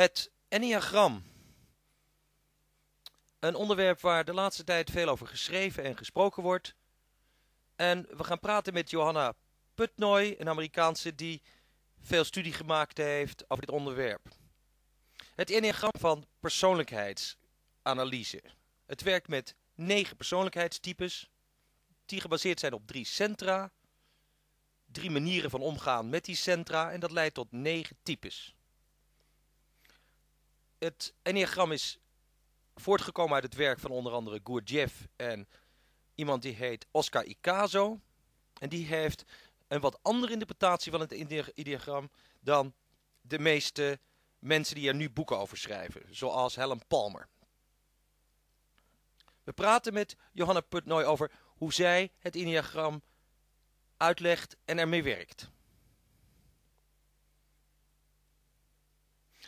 Het enneagram. Een onderwerp waar de laatste tijd veel over geschreven en gesproken wordt. En we gaan praten met Joanna Putnoi, een Amerikaanse die veel studie gemaakt heeft over dit onderwerp. Het enneagram van persoonlijkheidsanalyse. Het werkt met 9 persoonlijkheidstypes, die gebaseerd zijn op 3 centra, 3 manieren van omgaan met die centra en dat leidt tot 9 types. Het enneagram is voortgekomen uit het werk van onder andere Gurdjieff en iemand die heet Oscar Icazo. En die heeft een wat andere interpretatie van het enneagram dan de meeste mensen die er nu boeken over schrijven, zoals Helen Palmer. We praten met Joanna Putnoi over hoe zij het enneagram uitlegt en ermee werkt.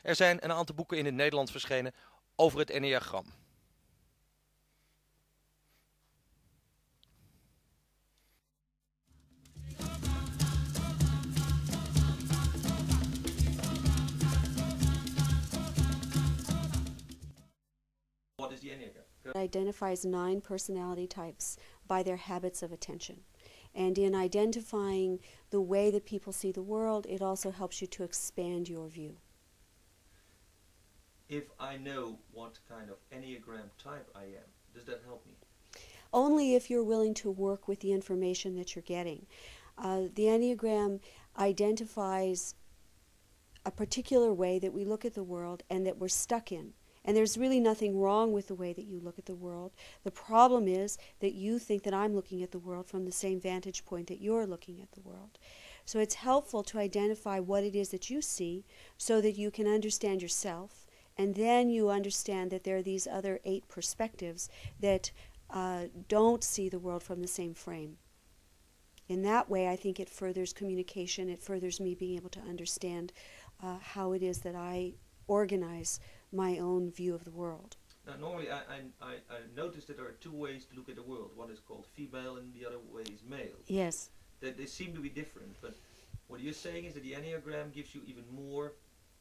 Er zijn een aantal boeken in het Nederlands verschenen over het enneagram. What is the enneagram? It identifies 9 personality types by their habits of attention. And in identifying the way that people see the world, it also helps you to expand your view. If I know what kind of enneagram type I am, does that help me? Only if you're willing to work with the information that you're getting. The Enneagram identifies a particular way that we look at the world and that we're stuck in. And there's really nothing wrong with the way that you look at the world. The problem is that you think that I'm looking at the world from the same vantage point that you're looking at the world. So it's helpful to identify what it is that you see so that you can understand yourself. And then you understand that there are these other 8 perspectives that don't see the world from the same frame. In that way, I think it furthers communication. It furthers me being able to understand how it is that I organize my own view of the world. Now, normally I noticed that there are 2 ways to look at the world. One is called female and the other way is male. Yes. They seem to be different, but what you're saying is that the enneagram gives you even more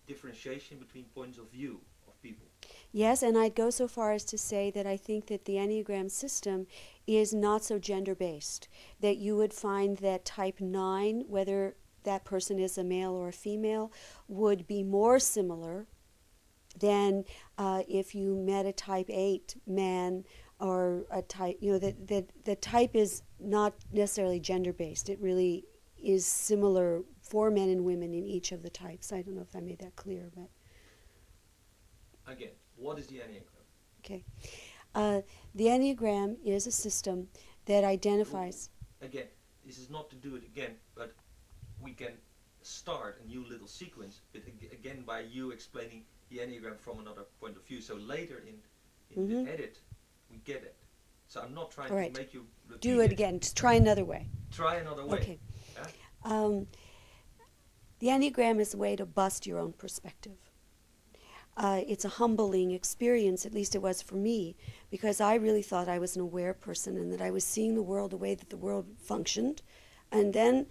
differentiation between points of view of people. Yes, and I'd go so far as to say that I think that the Enneagram system is not so gender-based, that you would find that type 9, whether that person is a male or a female, would be more similar than if you met a type 8 man or a type, the type is not necessarily gender-based. It really is similar for men and women in each of the types. I don't know if I made that clear, but... Again, what is the enneagram? Okay. The Enneagram is a system that identifies... Again, this is not to do it again, but we can start a new little sequence, but again by you explaining the enneagram from another point of view. So later in the edit, we get it. So I'm not trying to make you repeat do it again. Just try another way. Try another way. Okay. Yeah? The Enneagram is a way to bust your own perspective. It's a humbling experience, at least it was for me, because I really thought I was an aware person and that I was seeing the world the way that the world functioned. And then,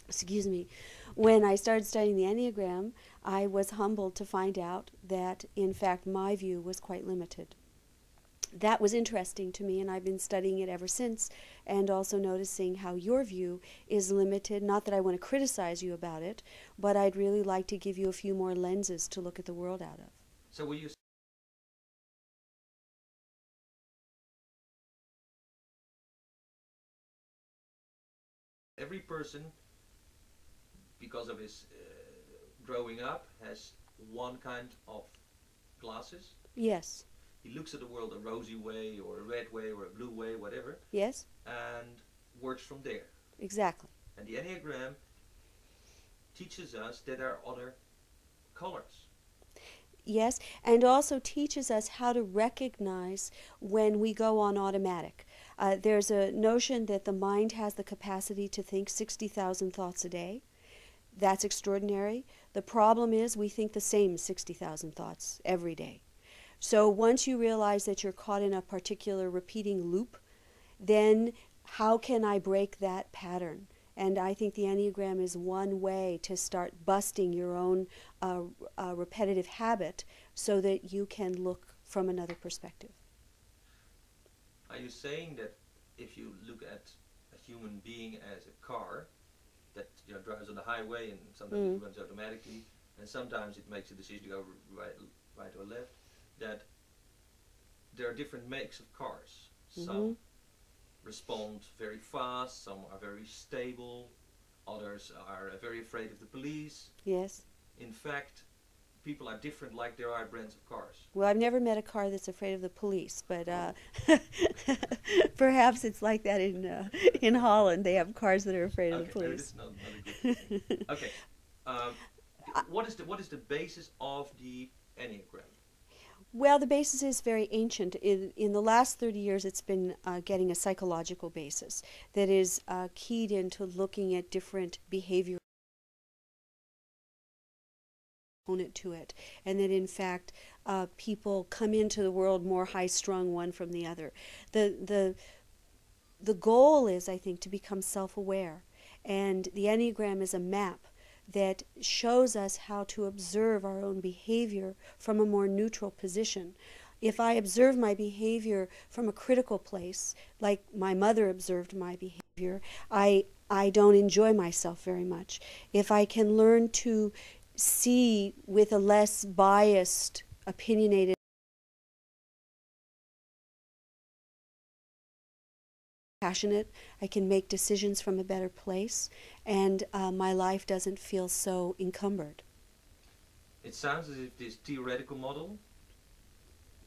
excuse me, when I started studying the Enneagram, I was humbled to find out that, in fact, my view was quite limited. That was interesting to me, and I've been studying it ever since, and also noticing how your view is limited. Not that I want to criticize you about it, but I'd really like to give you a few more lenses to look at the world out of. So will you... Every person, because of his growing up, has one kind of glasses. Yes. He looks at the world a rosy way, or a red way, or a blue way, whatever. Yes. And works from there. Exactly. And the Enneagram teaches us that there are other colors. Yes, and also teaches us how to recognize when we go on automatic. There's a notion that the mind has the capacity to think 60,000 thoughts a day. That's extraordinary. The problem is we think the same 60,000 thoughts every day. So once you realize that you're caught in a particular repeating loop, then how can I break that pattern? And I think the Enneagram is one way to start busting your own repetitive habit so that you can look from another perspective. Are you saying that if you look at a human being as a car that drives on the highway and sometimes it runs automatically and sometimes it makes a decision to go right or left, that there are different makes of cars. Some respond very fast, some are very stable, others are very afraid of the police. Yes. In fact, people are different like there are brands of cars. Well, I've never met a car that's afraid of the police, but perhaps it's like that in Holland. They have cars that are afraid of the police. Not a good thing. Okay. What is the basis of the Enneagram? Well, the basis is very ancient. In the last 30 years, it's been getting a psychological basis that is keyed into looking at different behavior component to it, and that in fact people come into the world more high-strung one from the other. The goal is, I think, to become self-aware, and the Enneagram is a map that shows us how to observe our own behavior from a more neutral position. If I observe my behavior from a critical place, like my mother observed my behavior, I don't enjoy myself very much. If I can learn to see with a less biased, opinionated, passionate, I can make decisions from a better place, and my life doesn't feel so encumbered. It sounds as if this theoretical model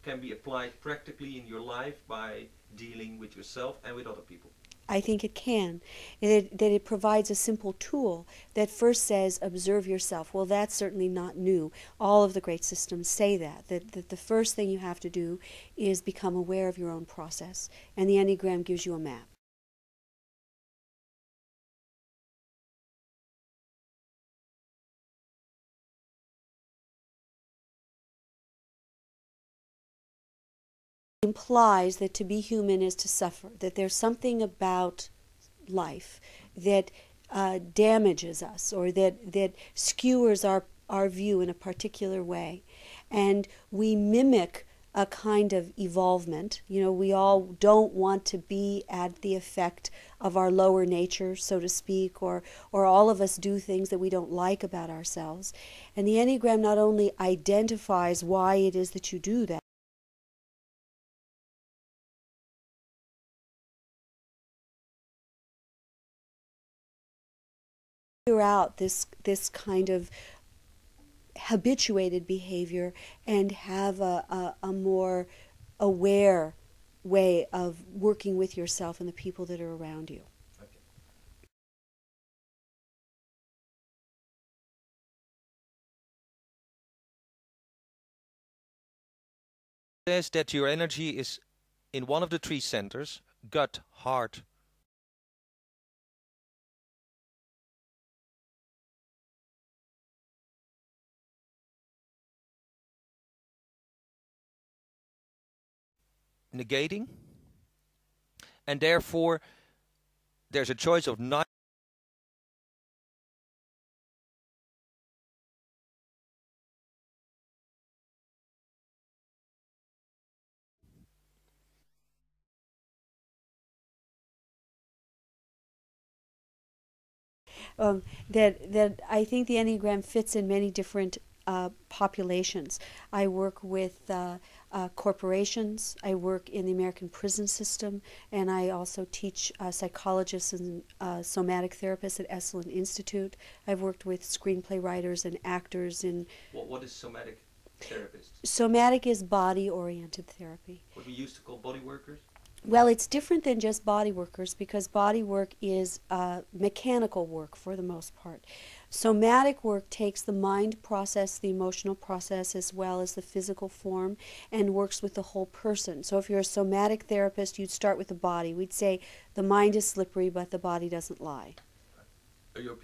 can be applied practically in your life by dealing with yourself and with other people. I think it can. That it provides a simple tool that first says, observe yourself. Well, that's certainly not new. All of the great systems say that the first thing you have to do is become aware of your own process. And the Enneagram gives you a map. Implies that to be human is to suffer, that there's something about life that damages us or that skewers our view in a particular way. And we mimic a kind of evolvement. You know, we all don't want to be at the effect of our lower nature, so to speak, or all of us do things that we don't like about ourselves. And the Enneagram not only identifies why it is that you do that, figure out this kind of habituated behavior and have a more aware way of working with yourself and the people that are around you. Okay. Says that your energy is in one of the three centers: gut, heart, negating, and therefore there's a choice of not that I think the Enneagram fits in many different populations. I work with corporations, I work in the American prison system, and I also teach psychologists and somatic therapists at Esalen Institute. I've worked with screenplay writers and actors in... What is somatic therapist? Somatic is body-oriented therapy. What we used to call body workers? Well, it's different than just body workers because body work is mechanical work for the most part. Somatic work takes the mind process, the emotional process, as well as the physical form, and works with the whole person. So if you're a somatic therapist, you'd start with the body. We'd say the mind is slippery, but the body doesn't lie. Are your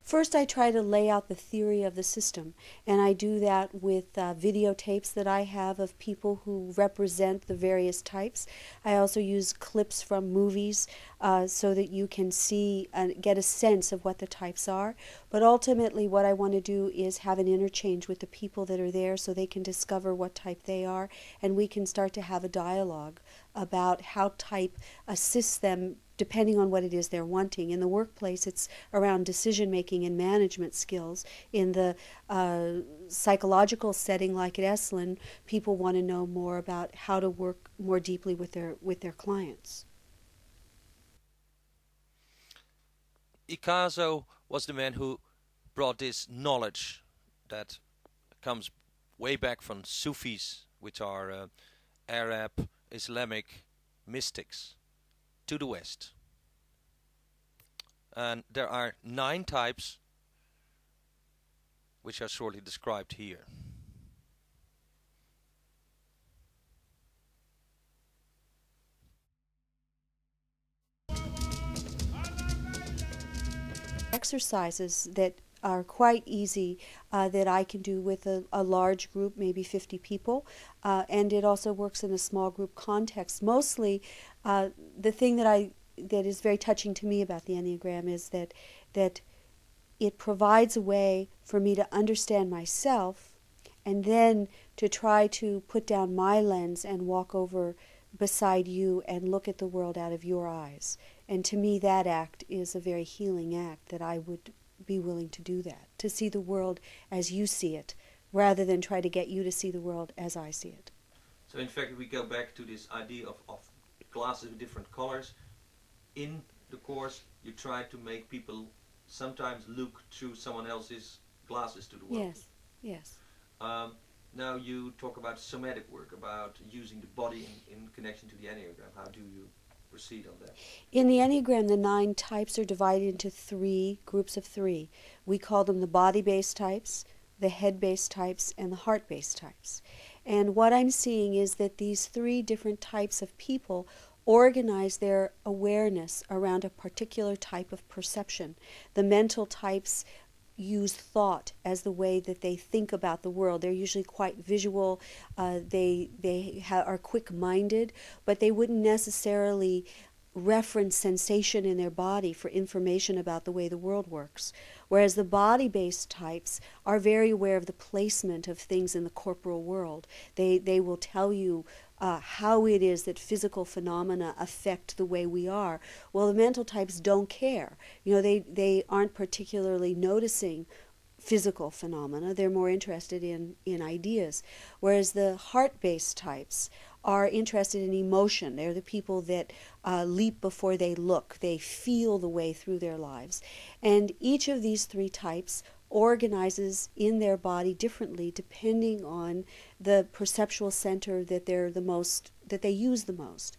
First, I try to lay out the theory of the system, and I do that with videotapes that I have of people who represent the various types. I also use clips from movies so that you can see and get a sense of what the types are. But ultimately, what I want to do is have an interchange with the people that are there so they can discover what type they are, and we can start to have a dialogue about how type assists them depending on what it is they're wanting. In the workplace, it's around decision-making and management skills. In the psychological setting, like at Esalen, people want to know more about how to work more deeply with their clients. Ikazo was the man who brought this knowledge that comes way back from Sufis, which are Arab, Islamic mystics, to the West. And there are 9 types which are shortly described here. Exercises that are quite easy that I can do with a large group, maybe 50 people, and it also works in a small group context. Mostly, the thing that is very touching to me about the Enneagram is that it provides a way for me to understand myself, and then to try to put down my lens and walk over beside you and look at the world out of your eyes. And to me, that act is a very healing act, that I would be willing to do that, to see the world as you see it, rather than try to get you to see the world as I see it. So in fact, we go back to this idea of glasses with different colors. In the course, you try to make people sometimes look through someone else's glasses to the world. Yes, yes. Now you talk about somatic work, about using the body in connection to the Enneagram. How do you proceed on that? In the Enneagram, the 9 types are divided into 3 groups of 3. We call them the body-based types, the head-based types, and the heart-based types. And what I'm seeing is that these 3 different types of people organize their awareness around a particular type of perception. The mental types use thought as the way that they think about the world. They're usually quite visual. They are quick-minded, but they wouldn't necessarily reference sensation in their body for information about the way the world works. Whereas the body-based types are very aware of the placement of things in the corporal world. They will tell you how it is that physical phenomena affect the way we are. Well, the mental types don't care. You know, they aren't particularly noticing physical phenomena. They're more interested in ideas. Whereas the heart-based types are interested in emotion. They're the people that leap before they look. They feel the way through their lives. And each of these 3 types organizes in their body differently depending on the perceptual center that they use the most.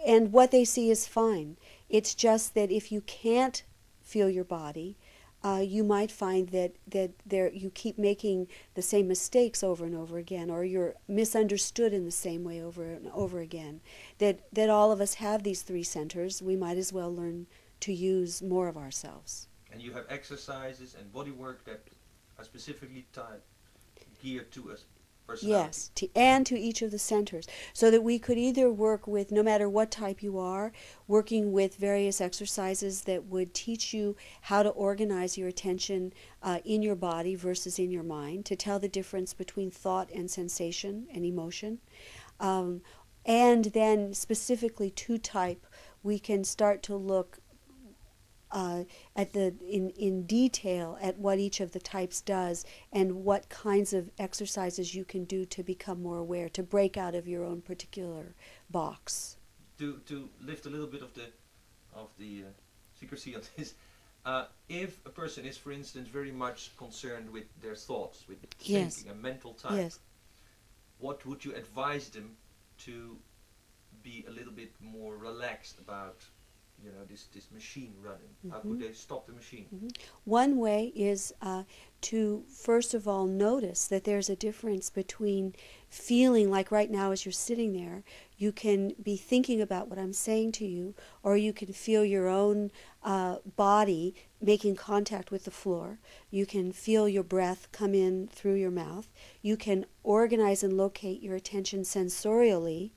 And what they see is fine. It's just that if you can't feel your body, you might find that you keep making the same mistakes over and over again, or you're misunderstood in the same way over and over again. That all of us have these 3 centers. We might as well learn to use more of ourselves. And you have exercises and body work that are specifically geared to us personality. Yes, and to each of the centers. So that we could either work with, no matter what type you are, working with various exercises that would teach you how to organize your attention in your body versus in your mind, to tell the difference between thought and sensation and emotion. And then specifically to type, we can start to look in detail at what each of the types does and what kinds of exercises you can do to become more aware, to break out of your own particular box. To lift a little bit of the secrecy on this, if a person is, for instance, very much concerned with their thoughts, with thinking, a mental type, what would you advise them to be a little bit more relaxed about? You know, this machine running. How could they stop the machine? One way is to first of all notice that there's a difference between feeling like right now as you're sitting there, you can be thinking about what I'm saying to you, or you can feel your own body making contact with the floor. You can feel your breath come in through your mouth. You can organize and locate your attention sensorially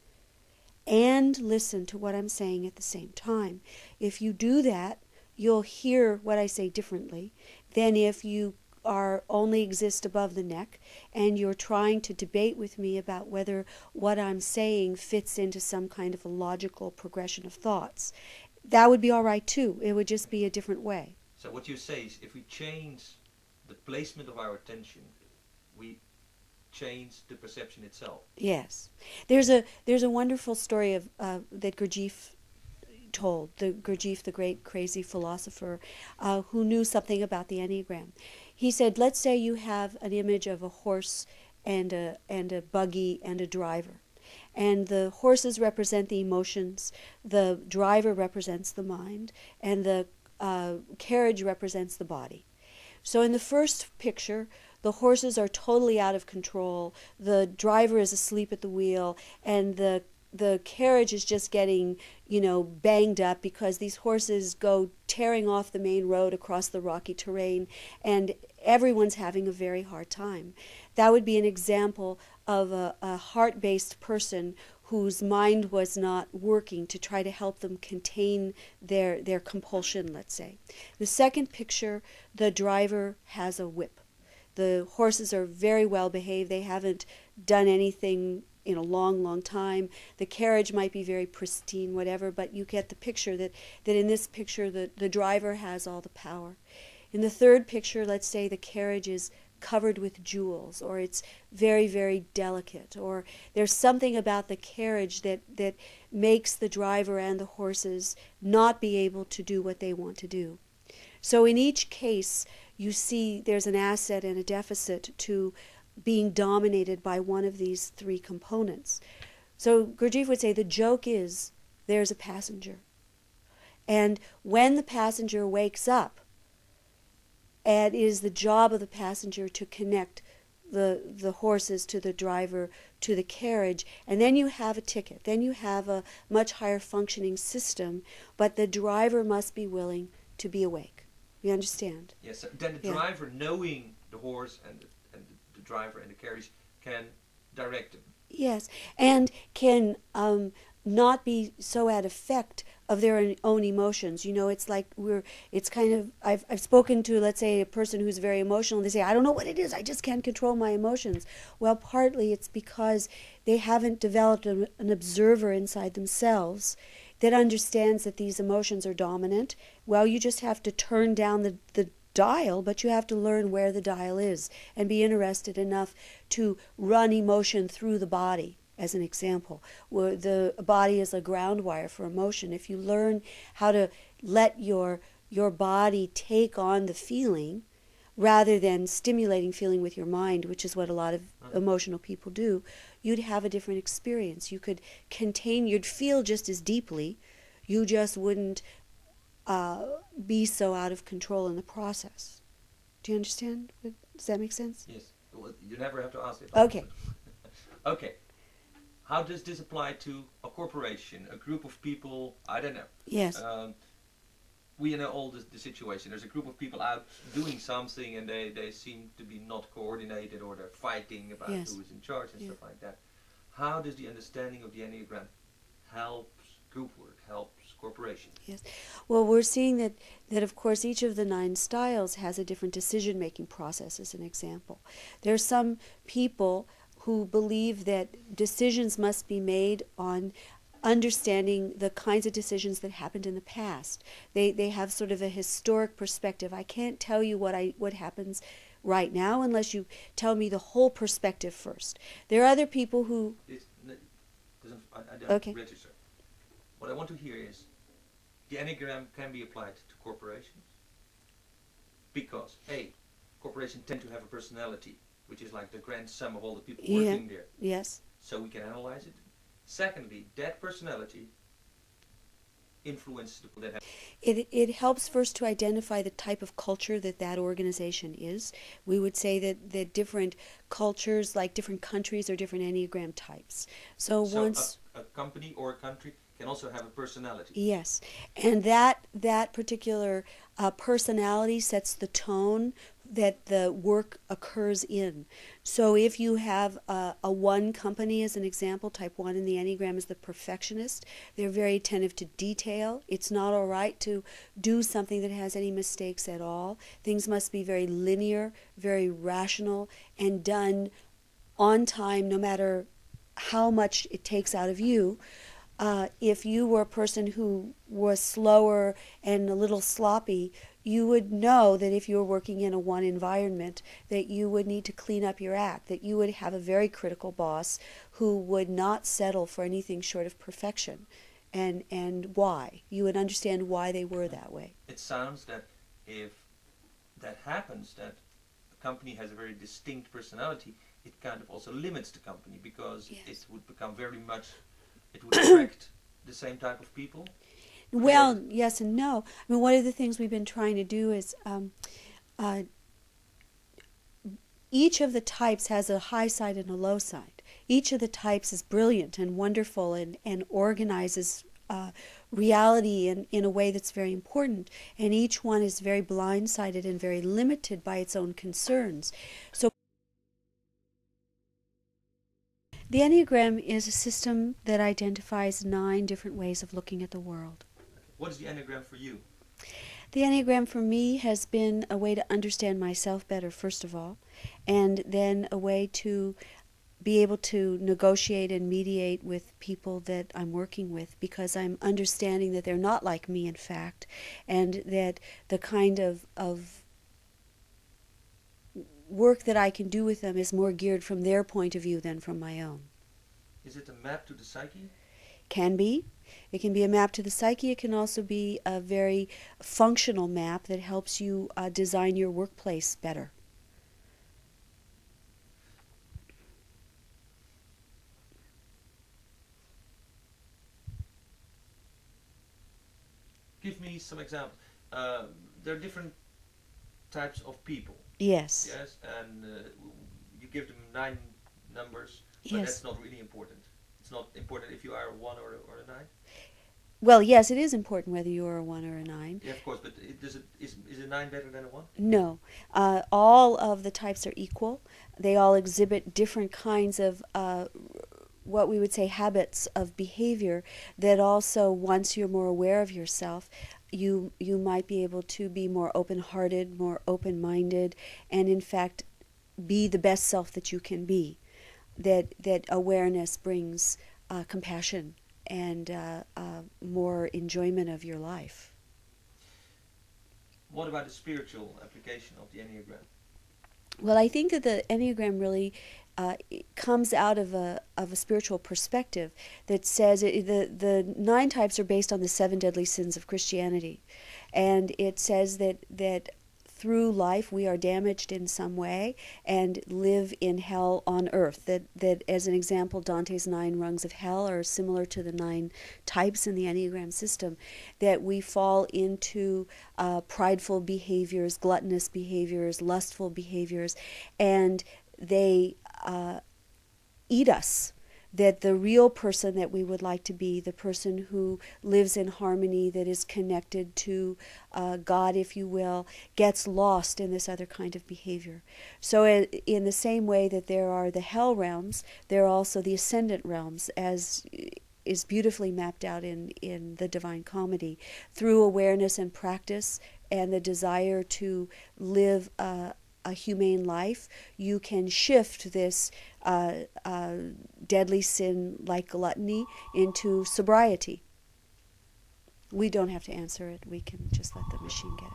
and listen to what I'm saying at the same time. If you do that, you'll hear what I say differently than if you are only exist above the neck and you're trying to debate with me about whether what I'm saying fits into some kind of a logical progression of thoughts. That would be all right too. It would just be a different way. So what you say is, if we change the placement of our attention, we change the perception itself. Yes. There's a wonderful story of that Gurdjieff told, the Gurdjieff, the great crazy philosopher, who knew something about the enneagram. He said, let's say you have an image of a horse and a buggy and a driver. And the horses represent the emotions, the driver represents the mind, and the carriage represents the body. So in the first picture, the horses are totally out of control, the driver is asleep at the wheel, and the carriage is just getting, banged up because these horses go tearing off the main road across the rocky terrain, and everyone's having a very hard time. That would be an example of a heart-based person whose mind was not working to try to help them contain their compulsion, let's say. The second picture, the driver has a whip. The horses are very well behaved. They haven't done anything in a long, long time. The carriage might be very pristine, whatever, but you get the picture that in this picture the driver has all the power. In the third picture, let's say the carriage is covered with jewels, or it's very, very delicate, or there's something about the carriage that makes the driver and the horses not be able to do what they want to do. So in each case, you see there's an asset and a deficit to being dominated by one of these three components. So Gurdjieff would say the joke is there's a passenger. And when the passenger wakes up, it is the job of the passenger to connect the horses to the driver, to the carriage, and then you have a ticket. Then you have a much higher functioning system, but the driver must be willing to be awake. You understand? Yes, so then the driver, knowing the horse and the driver and the carriage, can direct them. Yes, and can not be so at effect of their own emotions. It's like it's kind of, I've spoken to, let's say, a person who's very emotional, and they say, I don't know what it is, I just can't control my emotions. Well, partly it's because they haven't developed an observer inside themselves that understands that these emotions are dominant. Well, you just have to turn down the dial, but you have to learn where the dial is and be interested enough to run emotion through the body, as an example. Where the body is a ground wire for emotion. If you learn how to let your body take on the feeling rather than stimulating feeling with your mind, which is what a lot of emotional people do, you'd have a different experience. You could you'd feel just as deeply, you just wouldn't be so out of control in the process. Do you understand? Does that make sense? Yes. Well, you never have to ask it. Okay. Okay. How does this apply to a corporation, a group of people? I don't know. Yes. We know all the situation. There's a group of people out doing something, and they seem to be not coordinated, or they're fighting about who is in charge and stuff like that. How does the understanding of the enneagram helps group work, helps corporations? Yes. Well, we're seeing that of course each of the 9 styles has a different decision-making process, as an example. There are some people who believe that decisions must be made on understanding the kinds of decisions that happened in the past. They have sort of a historic perspective. I can't tell you what happens right now unless you tell me the whole perspective first. There are other people who... I don't register. What I want to hear is, the enneagram can be applied to corporations because, A, corporations tend to have a personality, which is like the grand sum of all the people working there. Yes. So we can analyze it. Secondly, that personality influence the people that have? It helps first to identify the type of culture that that organization is. We would say that different cultures, like different countries, are different Enneagram types. So once a company or a country can also have a personality. yes, and that particular personality sets the tone that the work occurs in. So if you have a one company as an example, type 1 in the Enneagram is the perfectionist. They're very attentive to detail. It's not all right to do something that has any mistakes at all. Things must be very linear, very rational, and done on time no matter how much it takes out of you. If you were a person who was slower and a little sloppy, you would know that if you were working in a one environment, that you would need to clean up your act, that you would have a very critical boss who would not settle for anything short of perfection. And why? You would understand why they were that way. It sounds that if that happens, that a company has a very distinct personality, it kind of also limits the company, because yes. it would become very much, it would attract the same type of people. Well, yes and no. I mean, one of the things we've been trying to do is each of the types has a high side and a low side. Each of the types is brilliant and wonderful and organizes reality in a way that's very important. And each one is very blindsided and very limited by its own concerns. So the Enneagram is a system that identifies 9 different ways of looking at the world. What is the Enneagram for you? The Enneagram for me has been a way to understand myself better, first of all, and then a way to be able to negotiate and mediate with people that I'm working with, because I'm understanding that they're not like me, in fact, and that the kind of work that I can do with them is more geared from their point of view than from my own. Is it a map to the psyche? Can be. It can be a map to the psyche. It can also be a very functional map that helps you design your workplace better. Give me some examples. There are different types of people. Yes. Yes, and you give them 9 numbers, but yes. That's not really important. It's not important if you are a 1 or a 9. Well, yes, it is important whether you are a 1 or a 9. Yeah, of course, but is a 9 better than a 1? No. All of the types are equal. They all exhibit different kinds of what we would say habits of behavior that also, once you're more aware of yourself, you might be able to be more open-hearted, more open-minded, and in fact be the best self that you can be. That awareness brings compassion and more enjoyment of your life. What about the spiritual application of the Enneagram? Well, I think that the Enneagram really comes out of a spiritual perspective that says the 9 types are based on the 7 deadly sins of Christianity, and it says that through life we are damaged in some way and live in hell on earth. That as an example, Dante's 9 rungs of hell are similar to the 9 types in the Enneagram system, that we fall into prideful behaviors, gluttonous behaviors, lustful behaviors, and they eat us. That the real person that we would like to be, the person who lives in harmony, that is connected to God, if you will, gets lost in this other kind of behavior. So in the same way that there are the hell realms, there are also the ascendant realms, as is beautifully mapped out in the Divine Comedy. Through awareness and practice and the desire to live a humane life, you can shift this deadly sin like gluttony into sobriety. We don't have to answer it. We can just let the machine get it.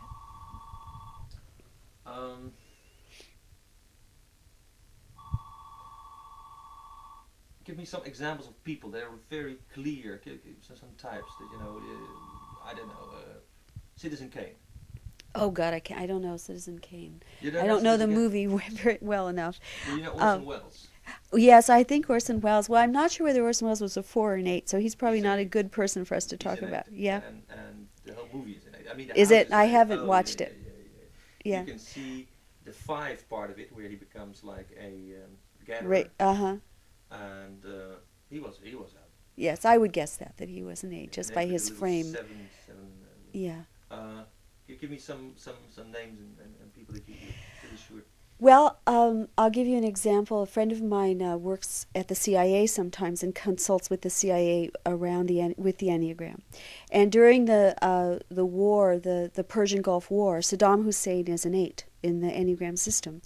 Give me some examples of people that are very clear. Some types that I don't know. Citizen Kane. Oh God, I don't know Citizen Kane. You don't I don't know the Citizen movie very well enough. Kane? Do you know Orson Welles? Yes, I think Orson Welles. Well, I'm not sure whether Orson Welles was a 4 or an 8, so he's probably not a good person for us to talk about. Yeah. And the whole movie is an 8. I mean, the Is house it? is I an 8. haven't Oh, watched yeah, it. yeah, yeah, Yeah. You can see the 5 part of it where he becomes like a gatherer. Right. Uh-huh. And he was out. Yes, I would guess that he was an 8 just And by then his with the frame. Seven, Yeah. give me some names and people that you're pretty sure. Well, I'll give you an example. A friend of mine works at the CIA sometimes and consults with the CIA around with the enneagram. And during the war, the Persian Gulf War, Saddam Hussein is an 8 in the enneagram system,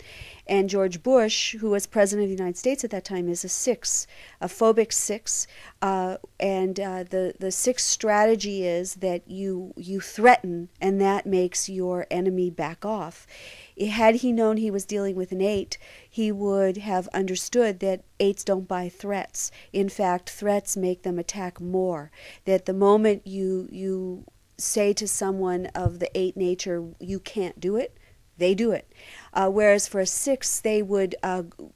and George Bush, who was president of the United States at that time, is a 6, a phobic 6. And the 6 strategy is that you threaten, and that makes your enemy back off. Had he known he was dealing with an 8, he would have understood that 8s don't buy threats. In fact, threats make them attack more. That the moment you say to someone of the 8 nature, you can't do it, they do it. Whereas for a 6, they would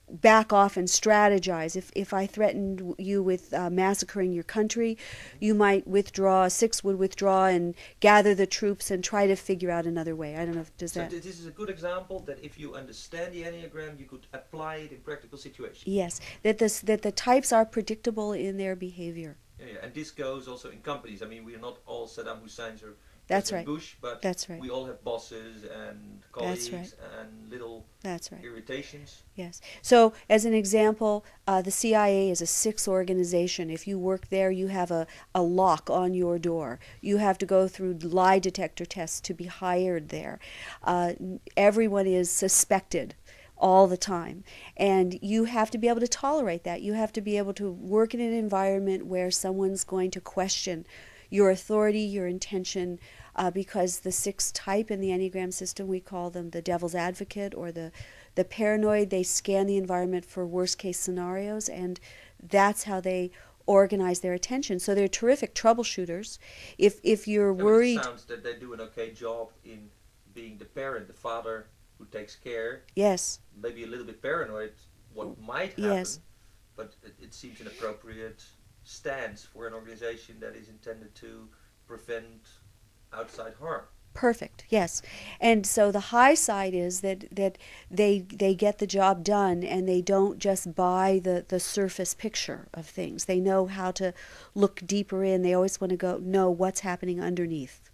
back off and strategize. If I threatened you with massacring your country, you might withdraw. A 6 would withdraw and gather the troops and try to figure out another way. I don't know if does that. So this is a good example that if you understand the enneagram, you could apply it in practical situations. Yes, that the types are predictable in their behavior. Yeah, and this goes also in companies. I mean, we are not all Saddam Husseins or That's right. Bush, but That's right. we all have bosses and colleagues That's right. and little That's right. irritations. Yes. So, as an example, the CIA is a 6 organization. If you work there, you have a lock on your door. You have to go through lie detector tests to be hired there. Everyone is suspected all the time, and you have to be able to tolerate that. You have to be able to work in an environment where someone's going to question your authority, your intention, because the 6 type in the Enneagram system, we call them the devil's advocate or the paranoid. They scan the environment for worst case scenarios, and that's how they organize their attention. So they're terrific troubleshooters. If you're worried, it sounds that they do an okay job in being the parent, the father who takes care. Yes. Maybe a little bit paranoid what might happen, yes. But it seems an appropriate stance for an organization that is intended to prevent outside harm. Perfect, yes. And so the high side is that they get the job done, and they don't just buy the surface picture of things. They know how to look deeper in. They always want to know what's happening underneath.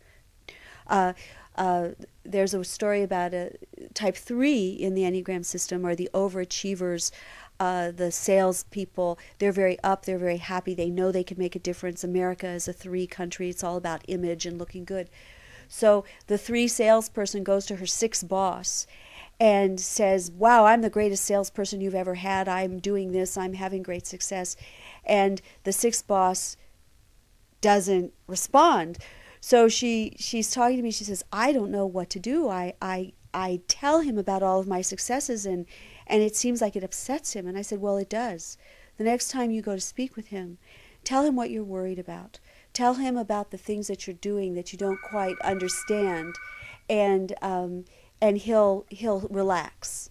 There's a story about a type 3 in the Enneagram system, or the overachievers. The salespeople, they're very up, they're very happy, they know they can make a difference. America is a 3 country, it's all about image and looking good. So the 3 salesperson goes to her 6 boss and says, wow, I'm the greatest salesperson you've ever had, I'm doing this, I'm having great success. And the 6 boss doesn't respond. So she's talking to me, she says, I don't know what to do. I tell him about all of my successes, and it seems like it upsets him. And I said, well, it does. The next time you go to speak with him, tell him what you're worried about. Tell him about the things that you're doing that you don't quite understand, and he'll relax.